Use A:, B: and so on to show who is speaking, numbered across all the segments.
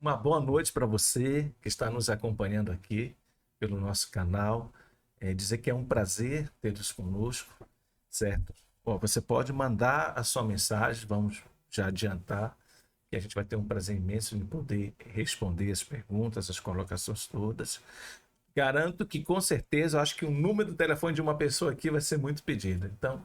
A: Uma boa noite para você que está nos acompanhando aqui pelo nosso canal. Dizer que é um prazer tê-los conosco, certo? Bom, você pode mandar a sua mensagem, vamos já adiantar, que a gente vai ter um prazer imenso em poder responder as perguntas, as colocações todas. Garanto que com certeza, eu acho que o número do telefone de uma pessoa aqui vai ser muito pedido. Então,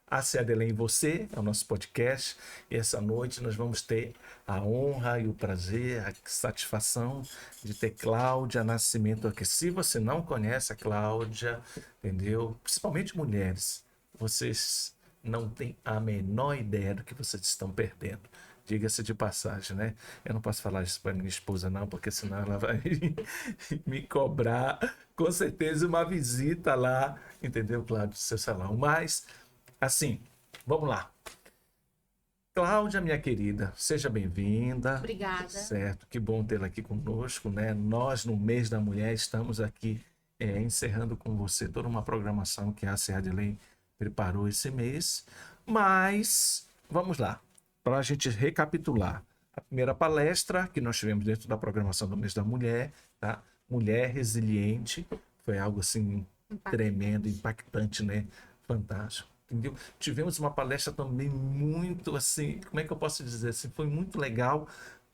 A: a Adelém e você, é o nosso podcast. E essa noite nós vamos ter a honra e o prazer, a satisfação de ter Cláudia Nascimento aqui. Se você não conhece a Cláudia, entendeu? Principalmente mulheres, vocês não têm a menor ideia do que vocês estão perdendo. Diga-se de passagem, né? Eu não posso falar isso para minha esposa, não, porque senão ela vai me cobrar, com certeza, uma visita lá, entendeu, Cláudio, do seu salão. Mas, assim, vamos lá. Cláudia, minha querida, seja bem-vinda.
B: Obrigada.
A: Certo, que bom tê-la aqui conosco, né? Nós, no mês da mulher, estamos aqui encerrando com você toda uma programação que a Adelém preparou esse mês. Mas, vamos lá, para a gente recapitular. A primeira palestra que nós tivemos dentro da programação do mês da mulher, tá? Mulher resiliente, foi algo assim tremendo, impactante, né? Fantástico. Entendeu? Tivemos uma palestra também muito assim, como é que eu posso dizer assim, foi muito legal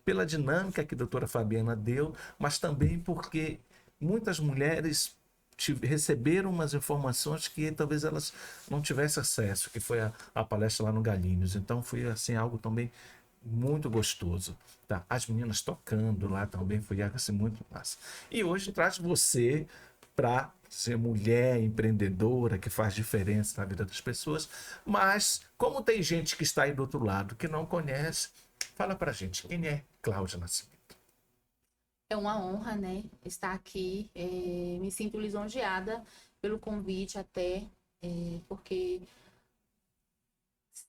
A: pela dinâmica que a doutora Fabiana deu, mas também porque muitas mulheres receberam umas informações que talvez elas não tivessem acesso, que foi a palestra lá no Galinhos. Então foi assim algo também muito gostoso, tá? As meninas tocando lá também foi algo assim muito massa. E hoje traz você para ser mulher empreendedora que faz diferença na vida das pessoas, mas como tem gente que está aí do outro lado que não conhece, fala pra gente quem é Cláudia Nascimento.
B: É uma honra, né, estar aqui. Me sinto lisonjeada pelo convite até, porque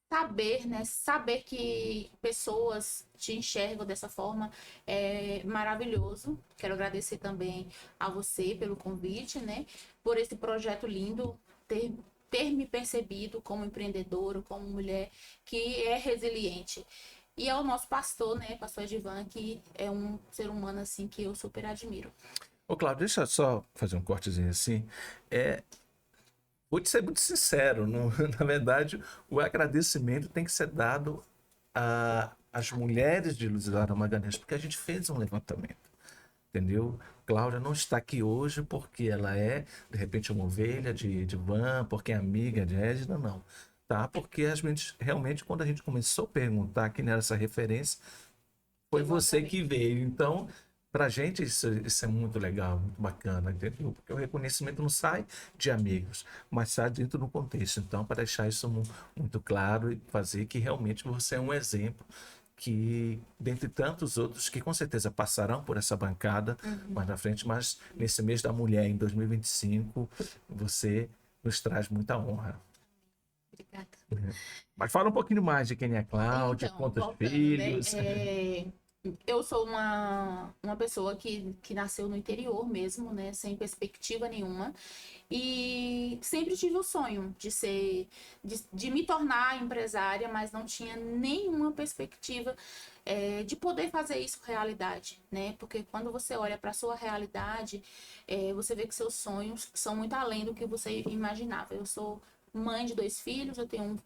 B: saber, né, saber que pessoas te enxergam dessa forma é maravilhoso. Quero agradecer também a você pelo convite, né, por esse projeto lindo, ter me percebido como empreendedora, como mulher que é resiliente. E é o nosso pastor, né, pastor Edivan, que é um ser humano assim que eu super admiro.
A: Ô Cláudio, deixa eu só fazer um cortezinho assim. É, vou te ser muito sincero, na verdade, o agradecimento tem que ser dado às mulheres de Luiz Eduardo Magalhães, porque a gente fez um levantamento, entendeu? Cláudia não está aqui hoje porque ela é, de repente, uma ovelha de Van, porque é amiga de Edna, não. Tá? Porque a gente, realmente, quando a gente começou a perguntar quem era essa referência, foi você que
B: Exatamente.
A: veio. Então, pra gente isso é muito legal, muito bacana, entendeu? Porque o reconhecimento não sai de amigos, mas sai dentro do contexto. Então, para deixar isso muito claro e fazer que realmente você é um exemplo que, dentre tantos outros que com certeza passarão por essa bancada mais na frente, mas nesse mês da mulher, em 2025, você nos traz muita honra.
B: Obrigada.
A: Mas fala um pouquinho mais de quem é a Cláudia,
B: Então,
A: quantos
B: voltando, né?
A: filhos.
B: Eu sou uma pessoa que nasceu no interior mesmo, né? Sem perspectiva nenhuma. E sempre tive o sonho de me tornar empresária, mas não tinha nenhuma perspectiva de poder fazer isso realidade, né? Porque quando você olha para sua realidade, você vê que seus sonhos são muito além do que você imaginava. Eu sou mãe de 2 filhos, eu tenho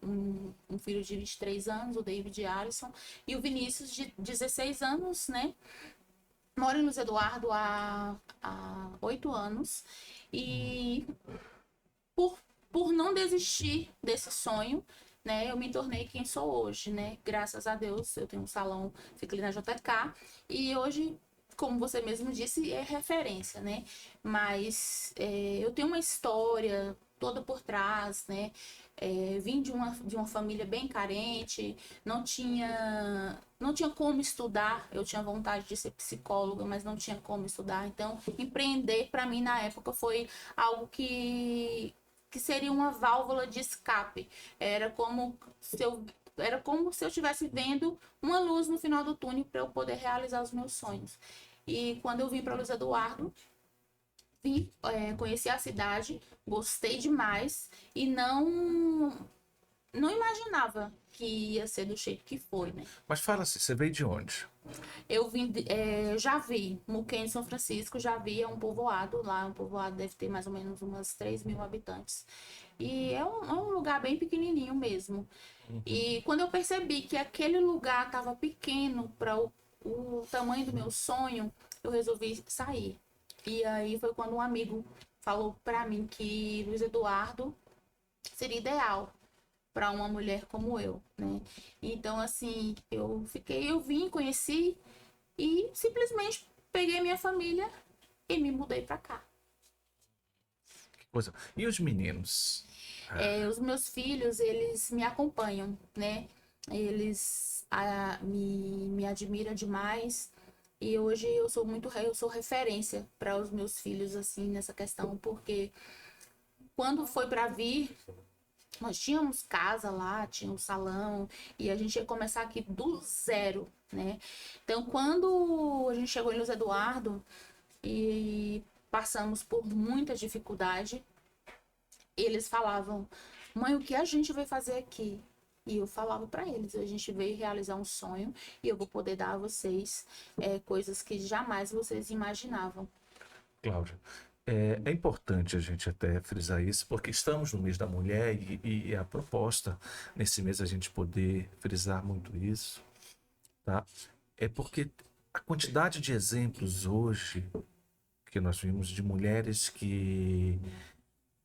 B: um filho de 23 anos, o David e Alisson, e o Vinícius de 16 anos, né? Moro em Luiz Eduardo há 8 anos. E por, por não desistir desse sonho, né, eu me tornei quem sou hoje, né? Graças a Deus, eu tenho um salão, fica ali na JK, e hoje, como você mesmo disse, é referência, né? Mas eu tenho uma história toda por trás, né? Vim de uma família bem carente, não tinha como estudar. Eu tinha vontade de ser psicóloga, mas não tinha como estudar. Então, empreender para mim na época foi algo que seria uma válvula de escape. Era como se eu estivesse vendo uma luz no final do túnel para eu poder realizar os meus sonhos. E quando eu vim para Luiz Eduardo, conheci a cidade, gostei demais e não imaginava que ia ser do jeito que foi, né?
A: Mas fala assim, você veio de onde?
B: Eu vim, já vi, Muquem, São Francisco, já vi, é um povoado lá, um povoado deve ter mais ou menos umas 3.000 habitantes. E é um lugar bem pequenininho mesmo. E quando eu percebi que aquele lugar estava pequeno para o tamanho do meu sonho, eu resolvi sair. E aí foi quando um amigo falou para mim que Luiz Eduardo seria ideal para uma mulher como eu, né? Então, assim, eu vim, conheci e simplesmente peguei minha família e me mudei para cá.
A: Que coisa. E os meninos?
B: Os meus filhos, eles me acompanham, né? Eles me admiram demais. E hoje eu sou referência para os meus filhos, assim, nessa questão, porque quando foi para vir, nós tínhamos casa lá, tinha um salão, e a gente ia começar aqui do zero, né? Então, quando a gente chegou em Luiz Eduardo e passamos por muita dificuldade, eles falavam: mãe, o que a gente vai fazer aqui? E eu falava para eles: a gente veio realizar um sonho e eu vou poder dar a vocês coisas que jamais vocês imaginavam.
A: Cláudia, é importante a gente até frisar isso, porque estamos no mês da mulher e a proposta nesse mês a gente poder frisar muito isso, tá? É porque a quantidade de exemplos hoje que nós vimos de mulheres que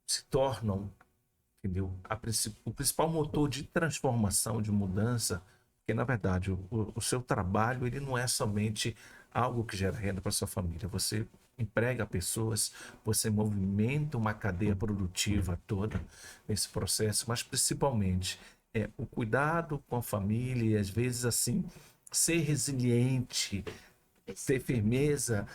A: se tornam, entendeu? O principal motor de transformação, de mudança, porque na verdade o seu trabalho ele não é somente algo que gera renda para sua família. Você emprega pessoas, você movimenta uma cadeia produtiva toda nesse processo, mas principalmente o cuidado com a família e às vezes assim ser resiliente, ter firmeza,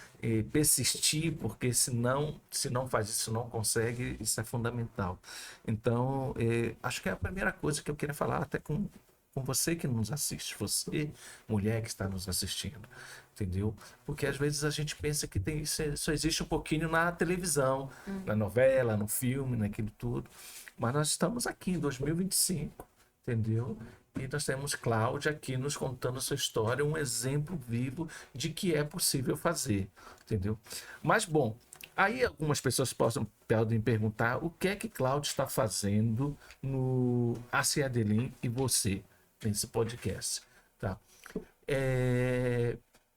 A: persistir, porque senão, se não faz isso, não consegue, isso é fundamental. Então, acho que é a primeira coisa que eu queria falar, até com você que nos assiste, você, mulher que está nos assistindo, entendeu? Porque às vezes a gente pensa que tem, isso só existe um pouquinho na televisão, na novela, no filme, naquilo tudo, mas nós estamos aqui em 2025, entendeu? E nós temos Cláudia aqui nos contando sua história, um exemplo vivo de que é possível fazer, entendeu? Mas, bom, aí algumas pessoas podem perguntar o que é que Cláudia está fazendo no AC Adelim e você, nesse podcast, tá?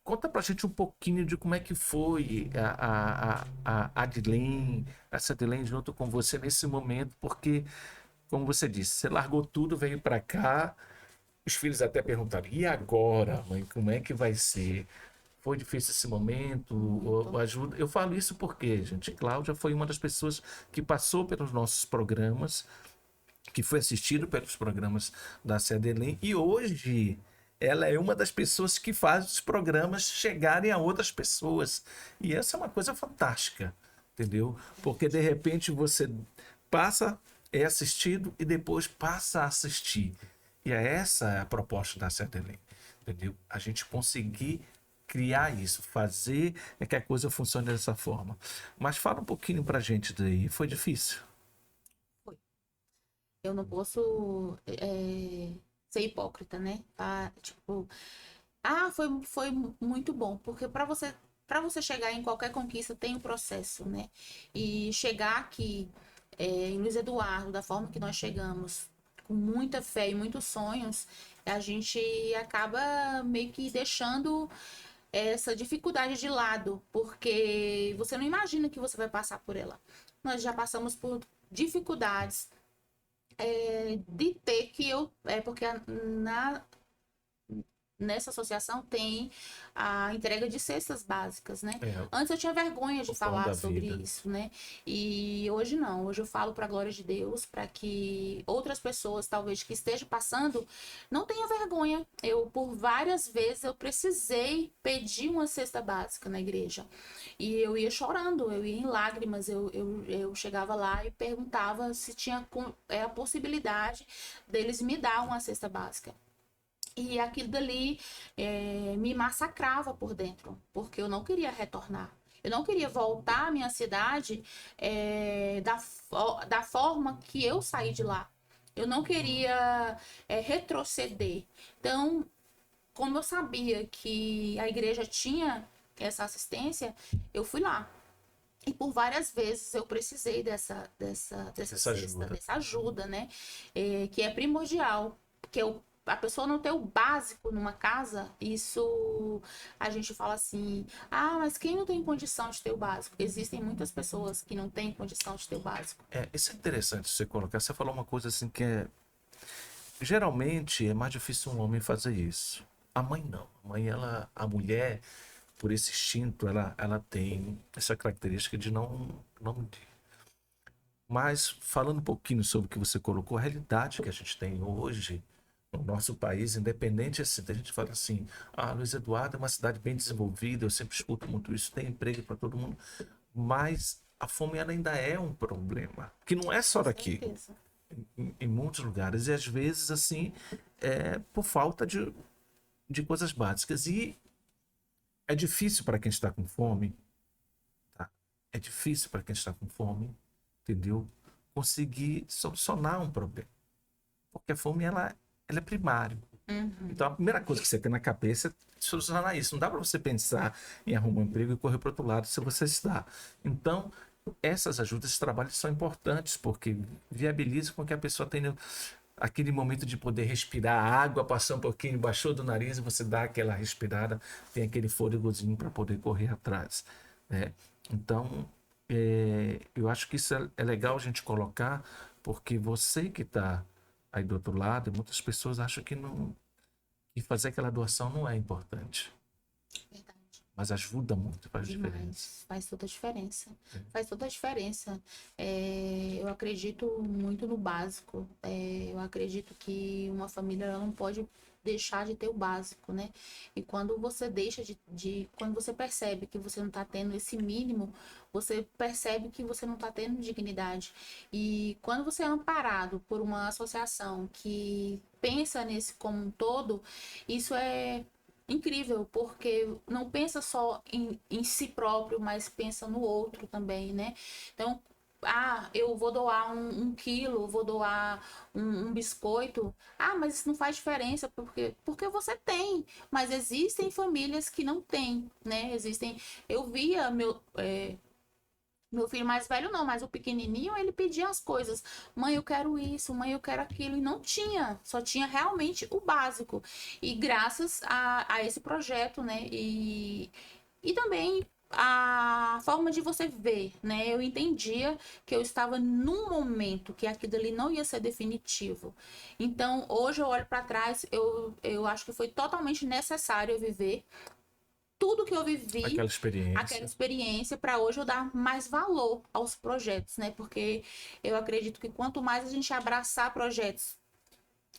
A: Conta pra gente um pouquinho de como é que foi a Adelim, essa Adelim junto com você nesse momento, porque como você disse, você largou tudo, veio para cá. Os filhos até perguntaram: e agora, mãe, como é que vai ser? Foi difícil esse momento? Ou ajuda? Eu falo isso porque, gente, Cláudia foi uma das pessoas que passou pelos nossos programas, que foi assistido pelos programas da CEDELEM, e hoje ela é uma das pessoas que faz os programas chegarem a outras pessoas. E essa é uma coisa fantástica, entendeu? Porque de repente você passa, é assistido e depois passa a assistir. E é essa a proposta da CEDELEM, entendeu? A gente conseguir criar isso, fazer que a coisa funcione dessa forma. Mas fala um pouquinho pra gente daí. Foi difícil?
B: Foi. Eu não posso ser hipócrita, né? Tipo, foi muito bom, porque para você chegar em qualquer conquista tem um processo, né? E chegar aqui em Luiz Eduardo, da forma que nós chegamos, com muita fé e muitos sonhos, a gente acaba meio que deixando essa dificuldade de lado, porque você não imagina que você vai passar por ela. Nós já passamos por dificuldades de ter que porque nessa associação tem a entrega de cestas básicas, né?
A: É,
B: Antes eu tinha vergonha de
A: o pão da
B: falar sobre
A: vida.
B: isso, né? E hoje não, hoje eu falo para a glória de Deus, para que outras pessoas, talvez que estejam passando, não tenham vergonha. Por várias vezes, eu precisei pedir uma cesta básica na igreja. E eu ia chorando, eu ia em lágrimas, eu chegava lá e perguntava se tinha a possibilidade deles me dar uma cesta básica. E aquilo dali me massacrava por dentro, porque eu não queria retornar. Eu não queria voltar à minha cidade da forma que eu saí de lá. Eu não queria retroceder. Então, como eu sabia que a igreja tinha essa assistência, eu fui lá. E por várias vezes eu precisei dessa
A: Essa
B: cesta,
A: ajuda.
B: dessa ajuda, né? Que é primordial. Porque a pessoa não ter o básico numa casa, isso a gente fala assim, ah, mas quem não tem condição de ter o básico? Existem muitas pessoas que não têm condição de ter o básico.
A: Isso é interessante você colocar. Você falou uma coisa assim que é. Geralmente é mais difícil um homem fazer isso. A mãe não. A mãe, ela, a mulher, por esse instinto, ela tem essa característica de não mentir. Mas falando um pouquinho sobre o que você colocou, a realidade que a gente tem hoje no nosso país, independente assim, a gente fala assim, Luiz Eduardo é uma cidade bem desenvolvida, eu sempre escuto muito isso, tem emprego para todo mundo, mas a fome ela ainda é um problema, que não é só
B: Com
A: daqui,
B: certeza.
A: em muitos lugares, e às vezes assim, é por falta de coisas básicas, e é difícil para quem está com fome, tá? É difícil para quem está com fome, entendeu? Conseguir solucionar um problema. Porque a fome, ela é primária.
B: Uhum.
A: Então, a primeira coisa que você tem na cabeça é solucionar isso. Não dá para você pensar em arrumar um emprego e correr para outro lado se você está. Então, essas ajudas de trabalho são importantes, porque viabilizam com que a pessoa tenha aquele momento de poder respirar a água, passar um pouquinho, baixou do nariz e você dá aquela respirada, tem aquele fôlegozinho para poder correr atrás, né? Então, eu acho que isso é legal a gente colocar, porque você que está aí do outro lado, muitas pessoas acham que não, que fazer aquela doação não é importante,
B: Verdade.
A: mas ajuda muito, faz diferença.
B: Demais, faz toda a diferença. Faz toda a diferença. Eu acredito muito no básico. Eu acredito que uma família ela não pode deixar de ter o básico, né? E quando você deixa quando você percebe que você não está tendo esse mínimo, você percebe que você não está tendo dignidade. E quando você é amparado por uma associação que pensa nesse como um todo, isso é incrível, porque não pensa só em si próprio, mas pensa no outro também, né? Então, eu vou doar um quilo, vou doar um biscoito. Mas isso não faz diferença, porque você tem. Mas existem famílias que não têm, né? Eu via meu filho mais velho não, mas o pequenininho, ele pedia as coisas. Mãe, eu quero isso, mãe, eu quero aquilo. E não tinha, só tinha realmente o básico. E graças a esse projeto, né? E também a forma de você ver, né? Eu entendia que eu estava num momento que aquilo ali não ia ser definitivo. Então, hoje eu olho para trás, eu acho que foi totalmente necessário eu viver tudo que eu vivi, aquela
A: Aquela
B: experiência, para hoje eu dar mais valor aos projetos, né? Porque eu acredito que quanto mais a gente abraçar projetos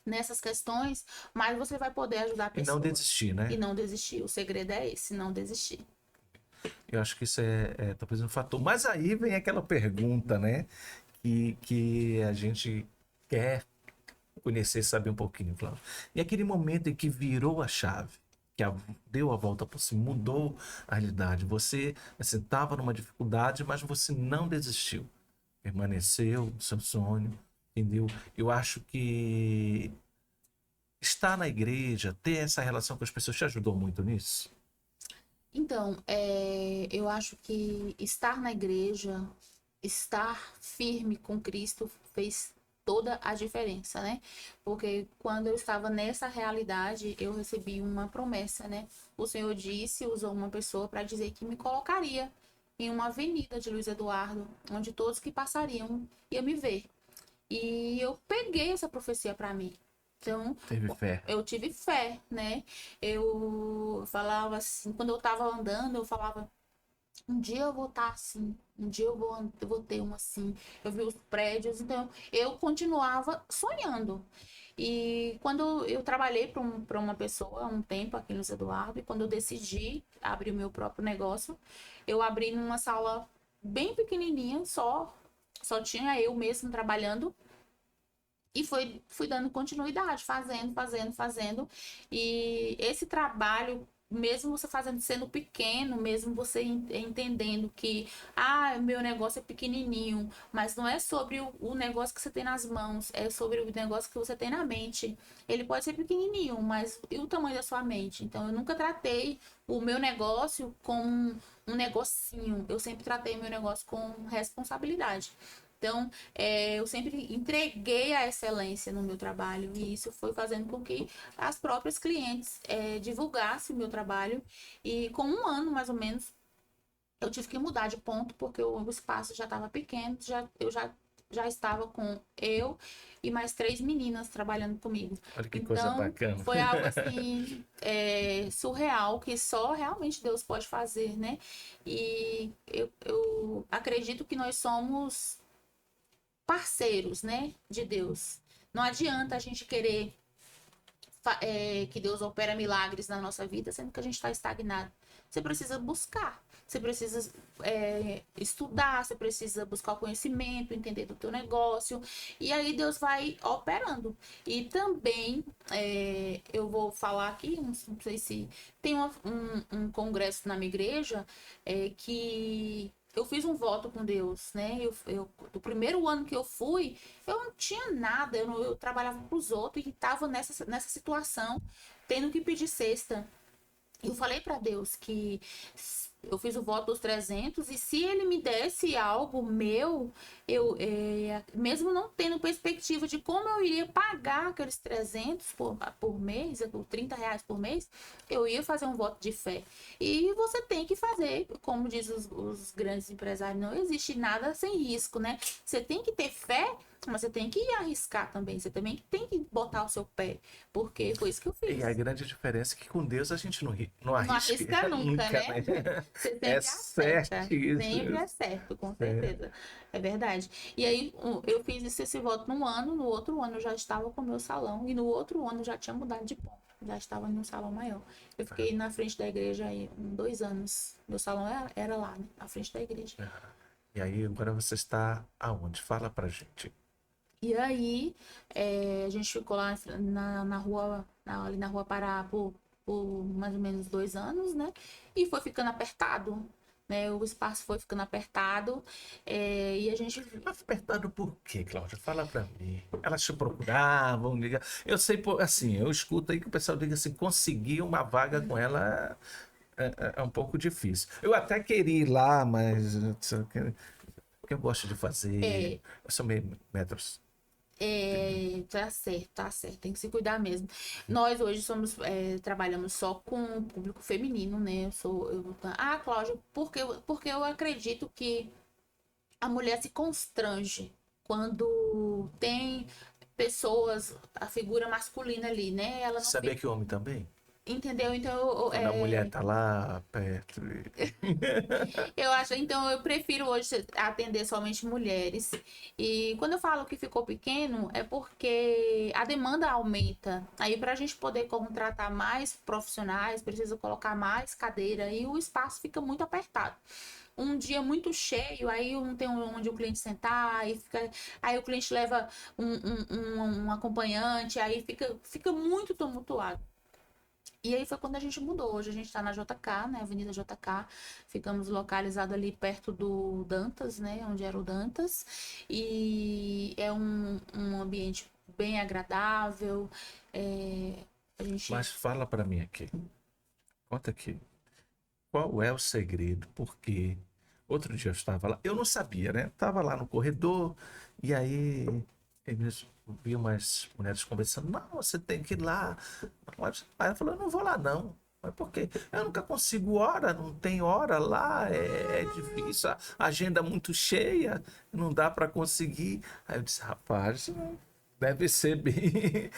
B: nessas questões, mais você vai poder ajudar
A: e não
B: pessoas.
A: desistir,
B: E
A: né?
B: não desistir. O segredo é esse, não desistir.
A: Eu acho que isso é talvez um fator. Mas aí vem aquela pergunta, né? Que a gente quer conhecer, saber um pouquinho, Cláudio. E aquele momento em que virou a chave, deu a volta por si, mudou a realidade. Você estava numa dificuldade, mas você não desistiu. Permaneceu no seu sonho, entendeu? Eu acho que estar na igreja, ter essa relação com as pessoas, te ajudou muito nisso?
B: Então, eu acho que estar na igreja, estar firme com Cristo fez toda a diferença, né? Porque quando eu estava nessa realidade, eu recebi uma promessa, né? O Senhor usou uma pessoa para dizer que me colocaria em uma avenida de Luiz Eduardo, onde todos que passariam iam me ver. E eu peguei essa profecia para mim. Então,
A: Teve fé.
B: eu tive fé, né? Eu falava assim, quando eu tava andando, eu falava, um dia eu vou estar assim, um dia eu vou ter um assim. Eu vi os prédios, então eu continuava sonhando. E quando eu trabalhei para uma pessoa há um tempo aqui no Zé Eduardo, e quando eu decidi abrir o meu próprio negócio, eu abri numa sala bem pequenininha, só tinha eu mesmo trabalhando. E fui dando continuidade, fazendo. E esse trabalho mesmo você fazendo sendo pequeno, mesmo você entendendo que meu negócio é pequenininho, mas não é sobre o negócio que você tem nas mãos, é sobre o negócio que você tem na mente. Ele pode ser pequenininho, mas e o tamanho da sua mente? Então eu nunca tratei o meu negócio como um negocinho. Eu sempre tratei meu negócio com responsabilidade. Então, eu sempre entreguei a excelência no meu trabalho e isso foi fazendo com que as próprias clientes divulgassem o meu trabalho. E com um ano, mais ou menos, eu tive que mudar de ponto porque o espaço já estava pequeno, eu já estava com eu e mais 3 meninas trabalhando comigo.
A: Olha que coisa
B: Então,
A: bacana.
B: foi algo assim, surreal, que só realmente Deus pode fazer, né? E eu acredito que nós somos parceiros, né, de Deus. Não adianta a gente querer que Deus opera milagres na nossa vida, sendo que a gente está estagnado. Você precisa buscar, você precisa estudar, você precisa buscar o conhecimento, entender do teu negócio, e aí Deus vai operando. E também, eu vou falar aqui, não sei se tem um congresso na minha igreja que eu fiz um voto com Deus, né? Do primeiro ano que eu fui, eu não tinha nada, eu trabalhava para os outros e estava nessa situação, tendo que pedir cesta. Eu falei para Deus que eu fiz o voto dos 300 e se ele me desse algo meu, mesmo não tendo perspectiva de como eu iria pagar aqueles 300 por mês, por R$ 30 por mês, eu ia fazer um voto de fé. E você tem que fazer, como diz os grandes empresários, não existe nada sem risco, né? Você tem que ter fé, mas você tem que arriscar também. Você também tem que botar o seu pé. Porque foi isso que eu
A: E
B: fiz.
A: a grande diferença é que com Deus a gente não
B: Não
A: arrisca
B: arrisca nunca,
A: nunca,
B: né?
A: né?
B: Você
A: É
B: sempre acerta. Sempre
A: certíssimo.
B: é certo, com
A: É.
B: certeza. É verdade. E aí, eu fiz esse voto num ano, no outro ano eu já estava com o meu salão, e no outro ano eu já tinha mudado de ponto. Já estava em um salão maior. Eu fiquei na frente da igreja aí 2 anos. Meu salão era lá, né? Na frente da igreja.
A: E aí agora você está aonde? Fala pra gente.
B: E aí, a gente ficou lá na rua, ali na rua Pará por mais ou menos 2 anos, né? E foi ficando apertado, né? O espaço foi ficando apertado, e a gente.
A: Apertado por quê, Cláudia? Fala pra mim. Elas te procuravam, liga. Eu sei, assim, eu escuto aí que o pessoal diga assim, conseguir uma vaga com ela é um pouco difícil. Eu até queria ir lá, mas o que eu gosto de fazer,
B: É,
A: eu sou meio metros.
B: tá certo, tá certo, tem que se cuidar mesmo. Nós hoje trabalhamos só com o público feminino, né? Cláudia, porque eu acredito que a mulher se constrange quando tem pessoas, a figura masculina ali, né? Ela não
A: Sabia
B: fica.
A: que o homem também?
B: Entendeu? Então,
A: Quando a mulher tá lá perto.
B: eu acho, então eu prefiro hoje atender somente mulheres. E quando eu falo que ficou pequeno, é porque a demanda aumenta. Aí, para a gente poder contratar mais profissionais, precisa colocar mais cadeira e o espaço fica muito apertado. Um dia muito cheio, aí não tem onde o cliente sentar, aí o cliente leva um acompanhante, aí fica muito tumultuado. E aí foi quando a gente mudou. Hoje a gente está na JK, né? Avenida JK. Ficamos localizados ali perto do Dantas, né? Onde era o Dantas. E é um ambiente bem agradável. A gente.
A: Mas fala pra mim aqui. Conta aqui. Qual é o segredo? Porque outro dia eu estava lá, eu não sabia, né? Estava lá no corredor e aí eles vi umas mulheres conversando. Não, você tem que ir lá. Aí ela falou, eu não vou lá não. Mas por quê? Eu nunca consigo hora, não tem hora lá, é difícil, a agenda é muito cheia, não dá para conseguir. Aí eu disse, rapaz, deve ser bem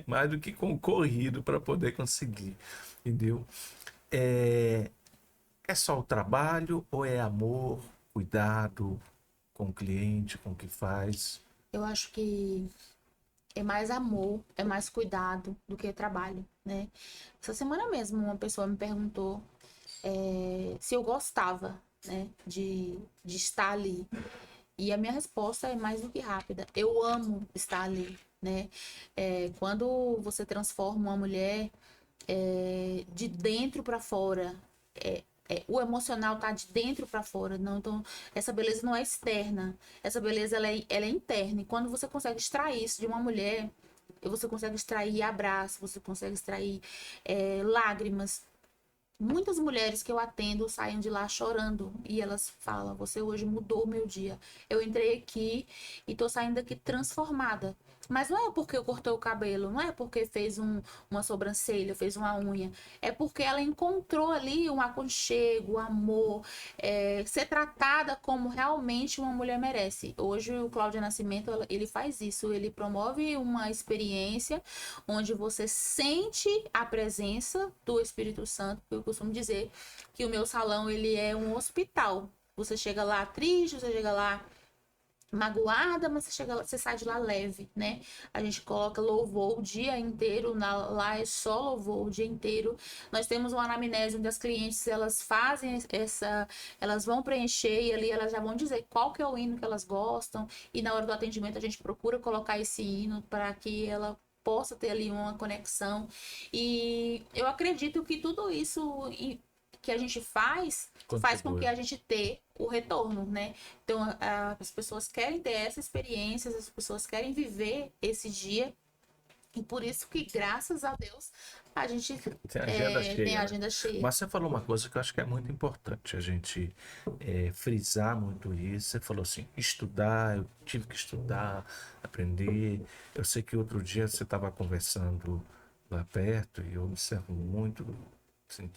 A: mais do que concorrido para poder conseguir, entendeu? É, é só o trabalho ou é amor, cuidado com o cliente, com o que faz?
B: Eu acho que é mais amor, é mais cuidado do que trabalho, né? Essa semana mesmo uma pessoa me perguntou se eu gostava, né, de estar ali. E a minha resposta é mais do que rápida. Eu amo estar ali, né? Quando você transforma uma mulher de dentro para fora. O emocional tá de dentro para fora. Não, então, essa beleza não é externa. Essa beleza, ela é interna. E quando você consegue extrair isso de uma mulher, você consegue extrair abraço, você consegue extrair lágrimas. Muitas mulheres que eu atendo saem de lá chorando e elas falam: você hoje mudou o meu dia. Eu entrei aqui e tô saindo daqui transformada. Mas não é porque eu cortei o cabelo, não é porque fez uma sobrancelha, fez uma unha. É porque ela encontrou ali um aconchego, um amor, ser tratada como realmente uma mulher merece. Hoje o Cláudio Nascimento, ele faz isso, ele promove uma experiência onde você sente a presença do Espírito Santo. Eu costumo dizer que o meu salão, ele é um hospital. Você chega lá triste, você chega lá magoada, mas você sai de lá leve, né? A gente coloca louvor o dia inteiro, lá é só louvor o dia inteiro. Nós temos uma anamnese onde as clientes, elas fazem elas vão preencher e ali elas já vão dizer qual que é o hino que elas gostam, e na hora do atendimento a gente procura colocar esse hino para que ela possa ter ali uma conexão. E eu acredito que tudo isso que a gente faz com que a gente tenha o retorno, né? Então, as pessoas querem ter essa experiência, as pessoas querem viver esse dia, e por isso que, graças a Deus, a gente
A: Tem agenda cheia,
B: tem a
A: né?
B: agenda cheia.
A: Mas você falou uma coisa que eu acho que é muito importante a gente frisar muito isso. Você falou assim, estudar, eu tive que estudar, aprender. Eu sei que outro dia você estava conversando lá perto e eu observo muito, assim,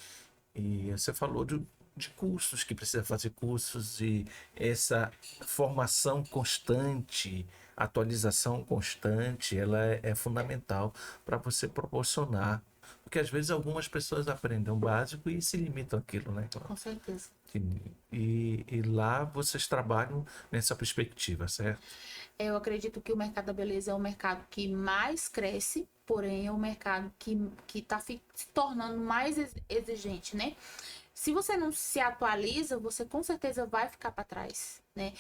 A: e você falou de cursos, que precisa fazer cursos e essa formação constante, atualização constante, ela é fundamental para você proporcionar. Porque às vezes algumas pessoas aprendem o básico e se limitam àquilo, né?
B: Com certeza.
A: E lá vocês trabalham nessa perspectiva, certo?
B: Eu acredito que o mercado da beleza é o mercado que mais cresce, porém é o mercado que está se tornando mais exigente, né? Se você não se atualiza, você com certeza vai ficar para trás, né?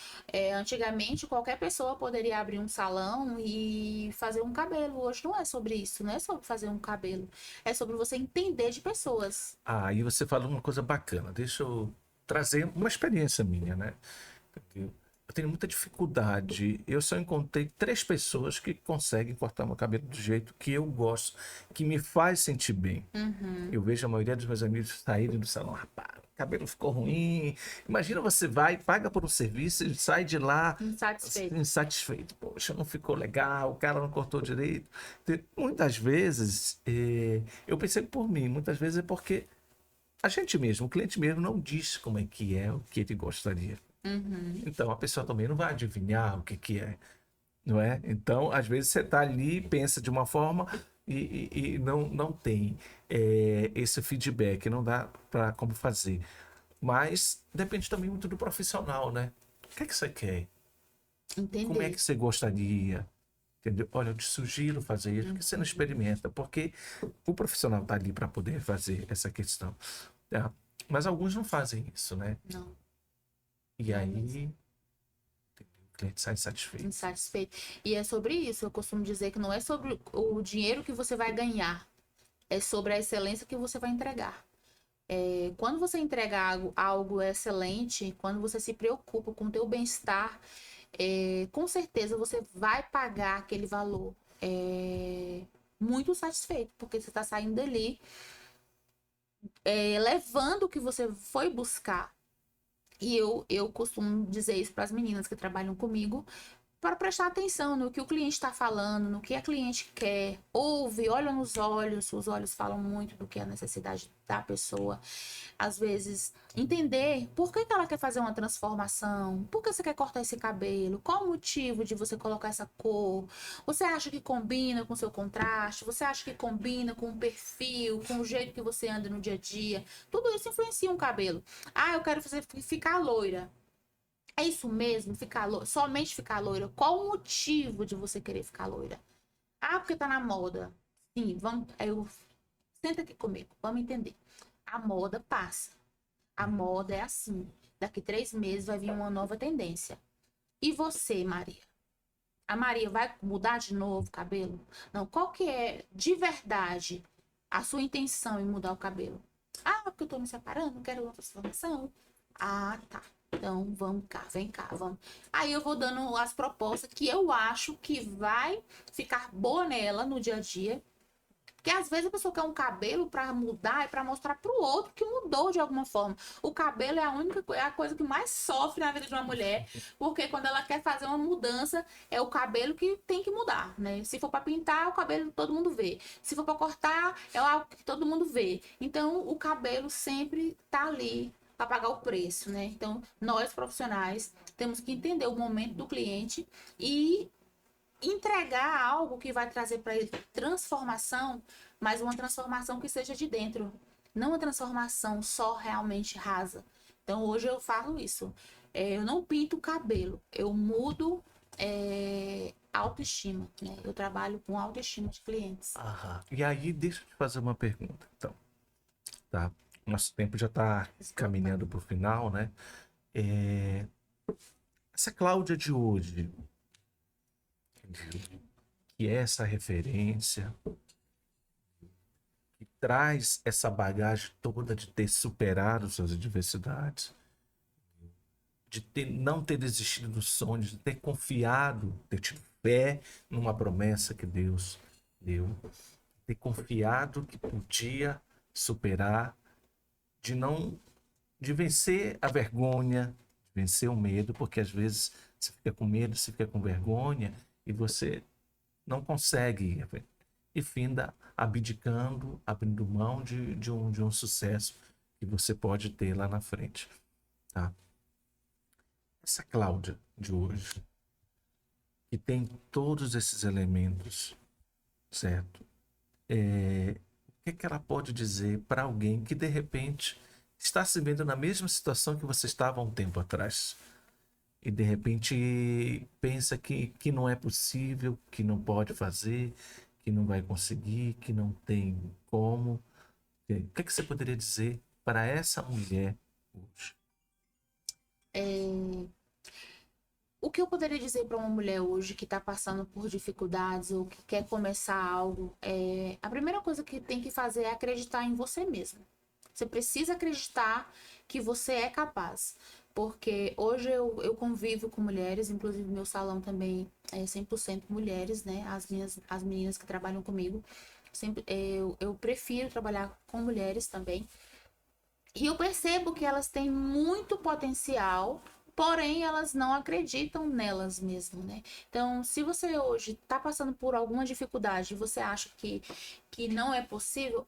B: Antigamente, qualquer pessoa poderia abrir um salão e fazer um cabelo. Hoje não é sobre isso, não é sobre fazer um cabelo. É sobre você entender de pessoas.
A: Ah, e você falou uma coisa bacana. Deixa eu trazer uma experiência minha, né? Eu tenho muita dificuldade. Eu só encontrei 3 pessoas que conseguem cortar meu cabelo do jeito que eu gosto, que me faz sentir bem. Eu vejo a maioria dos meus amigos saírem do salão, rapaz, o cabelo ficou ruim. Imagina, você vai, paga por um serviço e sai de lá
B: Insatisfeito.
A: insatisfeito. Poxa, não ficou legal, o cara não cortou direito. Muitas vezes, eu pensei por mim, muitas vezes é porque a gente mesmo, o cliente mesmo, não diz como é, o que ele gostaria. Então, a pessoa também não vai adivinhar o que é, não é? Então, às vezes você está ali, pensa de uma forma e não tem esse feedback, não dá para como fazer. Mas depende também muito do profissional, né? O que é que você quer? Como é
B: Entender.
A: que você gostaria? Entendeu? Olha, eu te sugiro fazer isso, porque você não experimenta, porque o profissional está ali para poder fazer essa questão. Tá? Mas alguns não fazem isso, né?
B: Não.
A: E aí o cliente sai insatisfeito.
B: Insatisfeito. E é sobre isso. Eu costumo dizer que não é sobre o dinheiro que você vai ganhar, é sobre a excelência que você vai entregar. Quando você entrega algo excelente, quando você se preocupa com o teu bem-estar, com certeza você vai pagar aquele valor muito satisfeito, porque você está saindo dali levando o que você foi buscar. E eu costumo dizer isso para as meninas que trabalham comigo, para prestar atenção no que o cliente está falando, no que a cliente quer, ouve, olha nos olhos, os olhos falam muito do que é a necessidade da pessoa. Às vezes, entender por que ela quer fazer uma transformação, por que você quer cortar esse cabelo, qual o motivo de você colocar essa cor, você acha que combina com o seu contraste, você acha que combina com o perfil, com o jeito que você anda no dia a dia, tudo isso influencia um cabelo. Ah, eu quero ficar loira. É isso mesmo, ficar loira, somente ficar loira? Qual o motivo de você querer ficar loira? Ah, porque tá na moda. Sim, vamos. Senta aqui comigo, vamos entender. A moda passa. A moda é assim. Daqui 3 meses vai vir uma nova tendência. E você, Maria? A Maria vai mudar de novo o cabelo? Não, qual que é de verdade? a sua intenção em mudar o cabelo? Ah, porque eu tô me separando, não quero uma transformação. Ah, tá. Então, vamos cá, vem cá, vamos. Aí eu vou dando as propostas que eu acho que vai ficar boa nela no dia a dia. Porque às vezes a pessoa quer um cabelo para mudar e para mostrar para o outro que mudou de alguma forma. O cabelo é a coisa que mais sofre na vida de uma mulher, porque quando ela quer fazer uma mudança, é o cabelo que tem que mudar, né? Se for para pintar, o cabelo todo mundo vê. Se for para cortar, é algo que todo mundo vê. Então, o cabelo sempre tá ali para pagar o preço, né? Então, nós profissionais temos que entender o momento do cliente e entregar algo que vai trazer para ele transformação, mas uma transformação que seja de dentro, não uma transformação só realmente rasa. Então hoje eu falo isso. Eu não pinto o cabelo, eu mudo autoestima, né? Eu trabalho com autoestima de clientes.
A: Aham. E aí, deixa eu te fazer uma pergunta, então, tá? Nosso tempo já está caminhando para o final, né? É, Essa Cláudia de hoje, que é essa referência, que traz essa bagagem toda de ter superado suas adversidades, de não ter desistido dos sonhos, de ter confiado, ter tido fé numa promessa que Deus deu, ter confiado que podia superar, de não, de vencer a vergonha, de vencer o medo, porque às vezes você fica com medo, você fica com vergonha e você não consegue ir, e finda abdicando, abrindo mão de um sucesso que você pode ter lá na frente, tá? Essa Cláudia de hoje, que tem todos esses elementos, certo? O que é que ela pode dizer para alguém que de repente está se vendo na mesma situação que você estava há um tempo atrás? E de repente pensa que não é possível, que não pode fazer, que não vai conseguir, que não tem como. O que é que você poderia dizer para essa mulher hoje?
B: O que eu poderia dizer para uma mulher hoje que está passando por dificuldades ou que quer começar algo? A primeira coisa que tem que fazer é acreditar em você mesmo. Você precisa acreditar que você é capaz. Porque hoje eu convivo com mulheres, inclusive meu salão também é 100% mulheres, né? As meninas que trabalham comigo. Sempre, eu prefiro trabalhar com mulheres também. E eu percebo que elas têm muito potencial, porém elas não acreditam nelas mesmo, né? Então, se você hoje está passando por alguma dificuldade e você acha que não é possível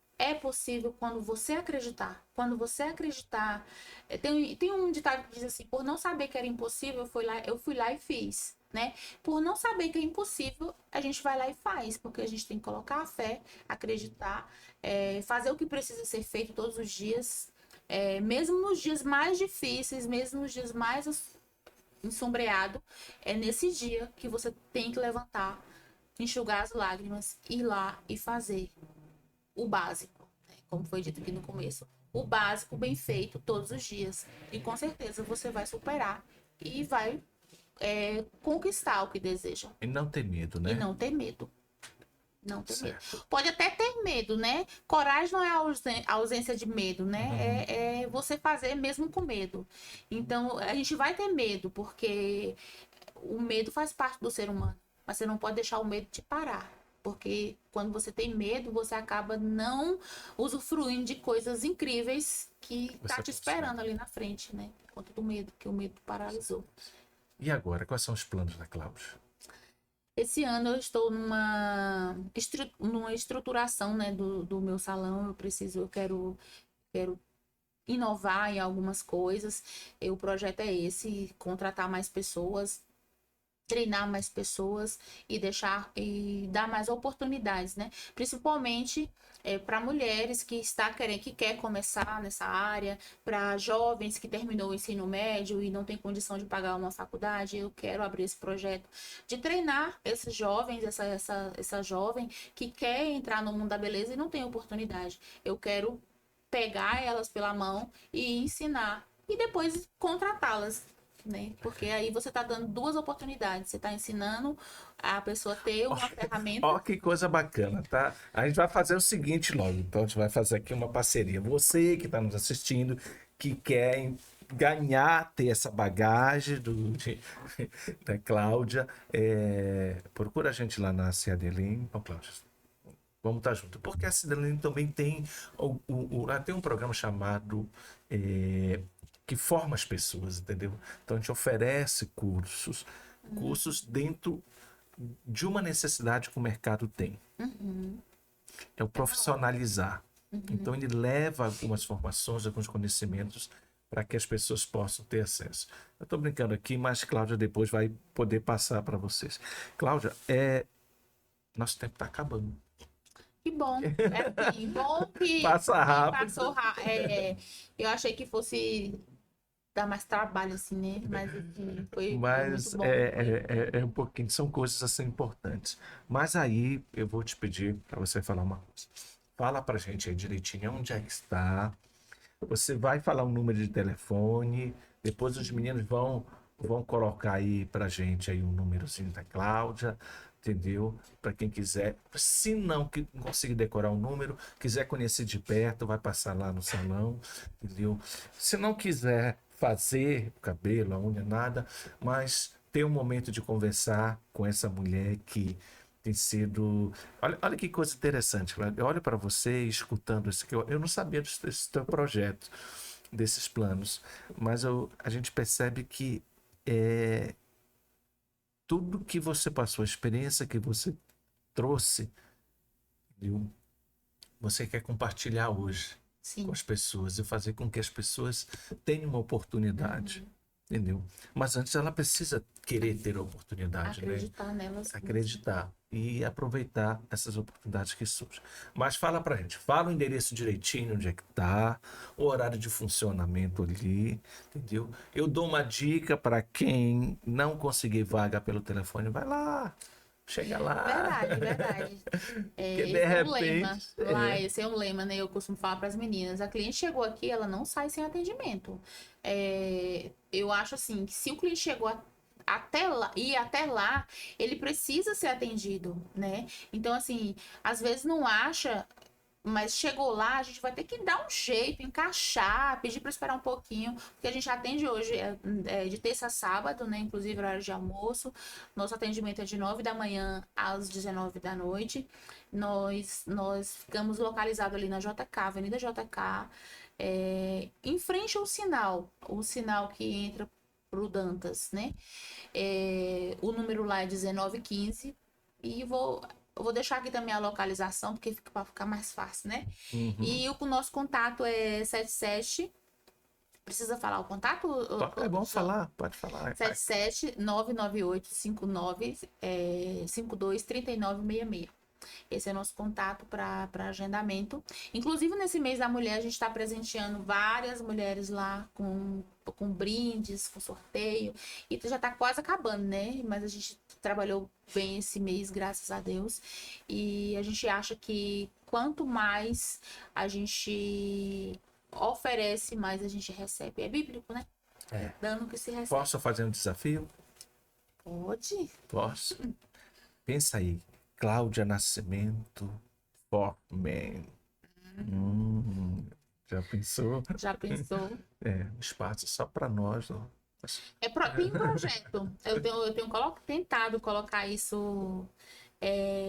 B: quando você acreditar. Quando você acreditar. Tem um ditado que diz assim: por não saber que era impossível, eu fui lá e fiz. Né? Por não saber que é impossível, a gente vai lá e faz, porque a gente tem que colocar a fé, acreditar, fazer o que precisa ser feito todos os dias, mesmo nos dias mais difíceis, mesmo nos dias mais ensombreados, é nesse dia que você tem que levantar, enxugar as lágrimas, ir lá e fazer o básico, né? Como foi dito aqui no começo. O básico bem feito todos os dias. E com certeza você vai superar e vai conquistar o que deseja.
A: E não ter medo,
B: E
A: né?
B: não ter medo. Não ter medo.
A: Certo.
B: Pode até ter medo, né? Coragem não é a ausência de medo, né? É você fazer mesmo com medo. Então, a gente vai ter medo, porque o medo faz parte do ser humano. Mas você não pode deixar o medo te parar. Porque quando você tem medo, você acaba não usufruindo de coisas incríveis que tá te esperando ali na frente, né? Por conta do medo, que o medo paralisou.
A: E agora, quais são os planos da Cláudia?
B: Esse ano eu estou numa estruturação, né, do meu salão. Eu quero inovar em algumas coisas. O projeto é esse: contratar mais pessoas, treinar mais pessoas e dar mais oportunidades, né? Principalmente para mulheres que quer começar nessa área, para jovens que terminou o ensino médio e não tem condição de pagar uma faculdade. Eu quero abrir esse projeto de treinar esses jovens, essa jovem que quer entrar no mundo da beleza e não tem oportunidade. Eu quero pegar elas pela mão e ensinar e depois contratá-las. né? Porque aí você tá dando duas oportunidades. Você tá ensinando a pessoa a ter uma ferramenta.
A: Ó, que coisa bacana, tá? A gente vai fazer o seguinte logo. Então, a gente vai fazer aqui uma parceria. Você que está nos assistindo, que quer ganhar, ter essa bagagem da Cláudia, procura a gente lá na Ciadelin. Ó, Cláudia, vamos estar junto. Porque a Ciadelin também tem, lá tem um programa chamado que forma as pessoas, entendeu? Então, a gente oferece cursos dentro de uma necessidade que o mercado tem.
B: Uhum,
A: É o profissionalizar. Então, ele leva algumas formações, alguns conhecimentos para que as pessoas possam ter acesso. Eu estou brincando aqui, mas Cláudia depois vai poder passar para vocês. Cláudia, nosso tempo está acabando.
B: que bom. É assim, bom
A: Passa
B: que
A: rápido.
B: passou rápido. Eu achei que fosse dar mais trabalho, assim, né? Mas assim, foi muito
A: Mas
B: bom. Foi...
A: um pouquinho, são coisas assim importantes. Mas aí eu vou te pedir para você falar uma coisa. Fala para a gente aí direitinho onde é que está. Você vai falar um número de telefone, depois os meninos vão colocar aí para gente aí um númerozinho da Cláudia, entendeu? Para quem quiser. Se não conseguir decorar o número, quiser conhecer de perto, vai passar lá no salão, entendeu? Se não quiser fazer o cabelo, a unha, nada, mas ter um momento de conversar com essa mulher que tem sido. Olha que coisa interessante. Eu olho para você escutando isso aqui. Eu não sabia desse teu projeto, desses planos, mas a gente percebe que é, tudo que você passou, a experiência que você trouxe, viu? Você quer compartilhar hoje com
B: Sim.
A: as pessoas e fazer com que as pessoas tenham uma oportunidade, entendeu? Mas antes ela precisa querer ter a oportunidade, né?
B: Acreditar nelas mesmas.
A: Acreditar e aproveitar essas oportunidades que surgem. Mas fala pra gente, fala o endereço direitinho, onde é que tá, o horário de funcionamento ali, entendeu? Eu dou uma dica para quem não conseguir vaga pelo telefone, vai lá, chega lá,
B: Verdade, verdade.
A: que
B: É,
A: de
B: esse é um lema.
A: repente,
B: Lá, esse é um lema, né? Eu costumo falar para as meninas. A cliente chegou aqui, ela não sai sem atendimento. Eu acho assim, que se o cliente chegou até lá, e até lá, ele precisa ser atendido, né? Então, assim, às vezes não acha. Mas chegou lá, a gente vai ter que dar um jeito, encaixar, pedir para esperar um pouquinho, porque a gente atende hoje de terça a sábado, né? Inclusive horário de almoço. Nosso atendimento é de 9 da manhã às 19 da noite. Nós ficamos localizados ali na JK, Avenida JK, em frente ao o sinal que entra pro Dantas, né? O número lá é 1915. E eu vou deixar aqui também a localização, porque fica para ficar mais fácil, né?
A: uhum.
B: E o nosso contato é 77. Precisa falar o contato?
A: É bom falar, pode falar.
B: 77 998 59 52 39 66. Esse é o nosso contato para agendamento. Inclusive, nesse mês da mulher, a gente está presenteando várias mulheres lá com brindes, com sorteio. E já está quase acabando, né? Mas a gente trabalhou bem esse mês, graças a Deus. E a gente acha que quanto mais a gente oferece, mais a gente recebe. É bíblico, né?
A: É.
B: Dando que se recebe.
A: Posso fazer um desafio?
B: Pode.
A: Posso. Pensa aí, Cláudia Nascimento, Forman. Já pensou?
B: Já pensou?
A: Espaço só para nós. Ó.
B: Tem um projeto. Eu tenho tentado colocar isso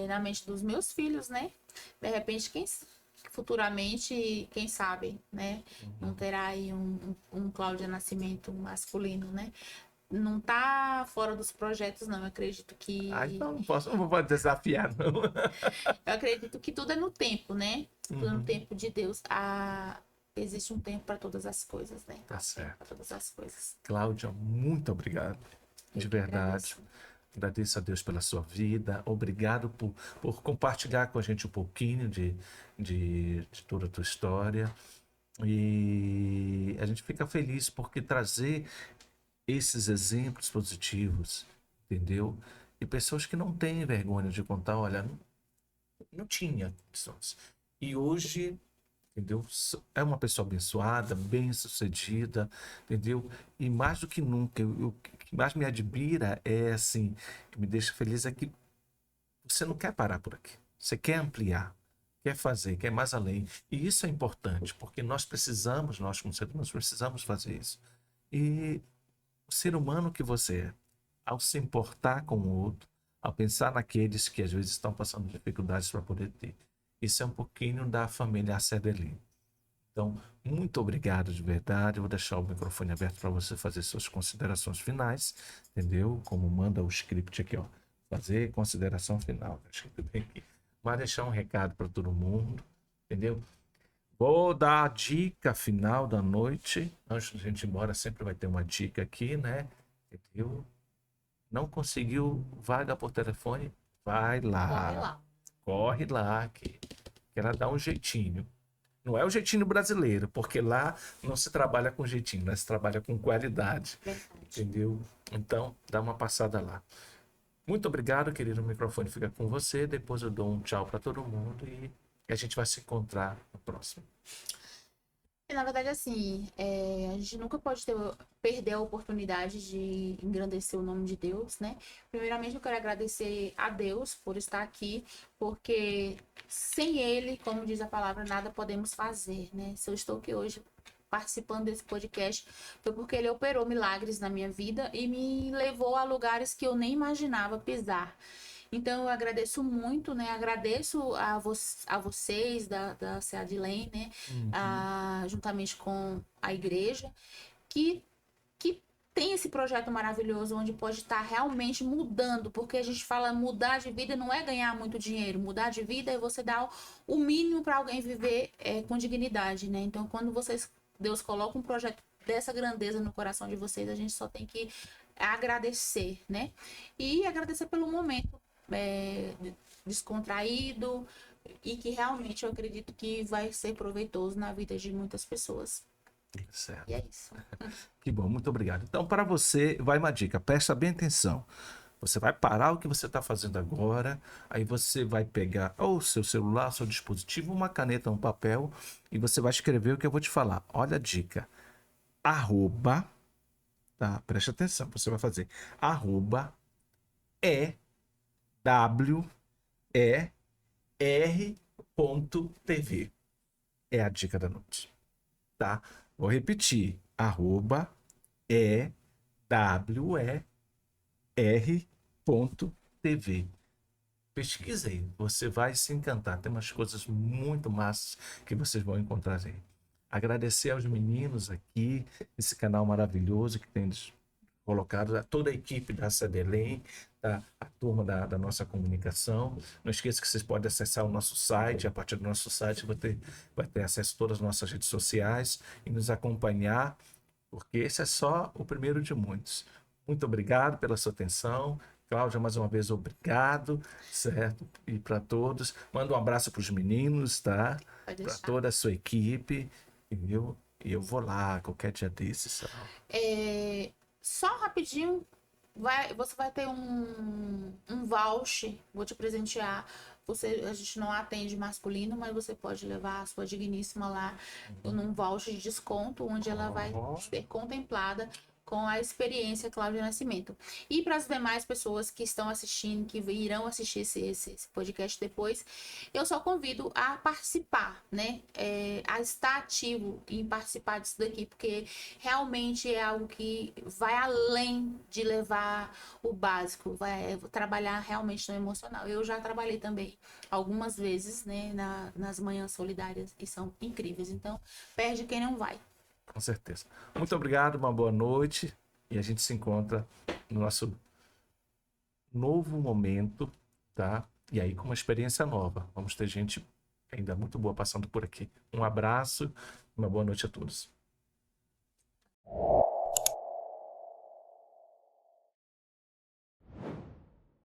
B: na mente dos meus filhos, né? De repente, futuramente, quem sabe, né? Não terá aí um Cláudia Nascimento masculino, né? Não tá fora dos projetos, não.
A: Então não vou desafiar, não.
B: Eu acredito que tudo é no tempo, né? Tudo é no tempo de Deus. Existe um tempo para todas as coisas, né?
A: Tá certo.
B: Para todas as coisas.
A: Cláudia, muito obrigado.
B: Eu
A: De
B: que
A: verdade.
B: agradeço.
A: Agradeço a Deus pela sua vida. Obrigado por compartilhar com a gente um pouquinho de toda a tua história. E a gente fica feliz porque trazer esses exemplos positivos, entendeu? E pessoas que não têm vergonha de contar, olha, não tinha condições. E hoje entendeu? É uma pessoa abençoada, bem-sucedida, entendeu? E mais do que nunca, o que mais me admira é assim, que me deixa feliz é que você não quer parar por aqui. Você quer ampliar, quer fazer, quer ir mais além. E isso é importante, porque nós como seres humanos, precisamos fazer isso. E o ser humano que você é, ao se importar com o outro, ao pensar naqueles que às vezes estão passando dificuldades para poder ter. Isso é um pouquinho da família Acedelin. Então, muito obrigado de verdade. Eu vou deixar o microfone aberto para você fazer suas considerações finais, entendeu? Como manda o script aqui, ó. Fazer consideração final. Tá escrito bem aqui. Mas deixar um recado para todo mundo, entendeu? Vou dar a dica final da noite. Antes de a gente ir embora, sempre vai ter uma dica aqui, né? Entendeu? Não conseguiu vaga por telefone? Vai
B: Corre
A: lá.
B: lá.
A: Corre lá, que ela dá um jeitinho. Não é o jeitinho brasileiro, porque lá não se trabalha com jeitinho, né? Se trabalha com qualidade,
B: Verdade.
A: entendeu? Então, dá uma passada lá. Muito obrigado, querido. O microfone fica com você. Depois eu dou um tchau para todo mundo e a gente vai se encontrar no próximo.
B: E, na verdade, assim, a gente nunca pode perder a oportunidade de engrandecer o nome de Deus, né? Primeiramente, eu quero agradecer a Deus por estar aqui, porque sem Ele, como diz a palavra, nada podemos fazer, né? Se eu estou aqui hoje participando desse podcast, foi porque Ele operou milagres na minha vida e me levou a lugares que eu nem imaginava pisar. Então, eu agradeço muito, né? Agradeço a vocês da Seadilém, né? Juntamente com a igreja, que tem esse projeto maravilhoso onde pode estar realmente mudando, porque a gente fala mudar de vida não é ganhar muito dinheiro, mudar de vida é você dar o mínimo para alguém viver com dignidade, né? Então, quando Deus coloca um projeto dessa grandeza no coração de vocês, a gente só tem que agradecer, né? E agradecer pelo momento descontraído e que realmente eu acredito que vai ser proveitoso na vida de muitas pessoas.
A: Certo.
B: E é isso.
A: Que bom, muito obrigado. Então, para você, vai uma dica, presta bem atenção. Você vai parar o que você está fazendo agora, aí você vai pegar ou seu celular, seu dispositivo, uma caneta, um papel, e você vai escrever o que eu vou te falar. Olha a dica. Arroba, tá? Preste atenção, você vai fazer arroba EWER.tv. É a dica da noite, tá? Vou repetir. Arroba EWER.tv. Pesquisei, você vai se encantar. Tem umas coisas muito massas que vocês vão encontrar aí. Agradecer aos meninos aqui, esse canal maravilhoso que tem colocado, a toda a equipe da Sebelém, tá? A turma da nossa comunicação. Não esqueça que vocês podem acessar o nosso site, a partir do nosso site vai ter acesso a todas as nossas redes sociais e nos acompanhar, porque esse é só o primeiro de muitos. Muito obrigado pela sua atenção. Cláudia, mais uma vez, obrigado, certo? E para todos. Manda um abraço para os meninos, tá?
B: Pode
A: Para
B: deixar.
A: toda a sua equipe, entendeu? E eu vou lá qualquer dia desses.
B: Só rapidinho, você vai ter um voucher, vou te presentear. A gente não atende masculino, mas você pode levar a sua digníssima lá num voucher de desconto, onde ela vai ser contemplada com a experiência Cláudia Nascimento. E para as demais pessoas que estão assistindo, que irão assistir esse podcast depois, eu só convido a participar, né? A estar ativo em participar disso daqui, porque realmente é algo que vai além de levar o básico, vai trabalhar realmente no emocional. Eu já trabalhei também algumas vezes, né, nas manhãs solidárias e são incríveis. Então, perde quem não vai.
A: Com certeza. Muito obrigado, uma boa noite. E a gente se encontra no nosso novo momento, tá? E aí com uma experiência nova. Vamos ter gente ainda muito boa passando por aqui. Um abraço, uma boa noite a todos.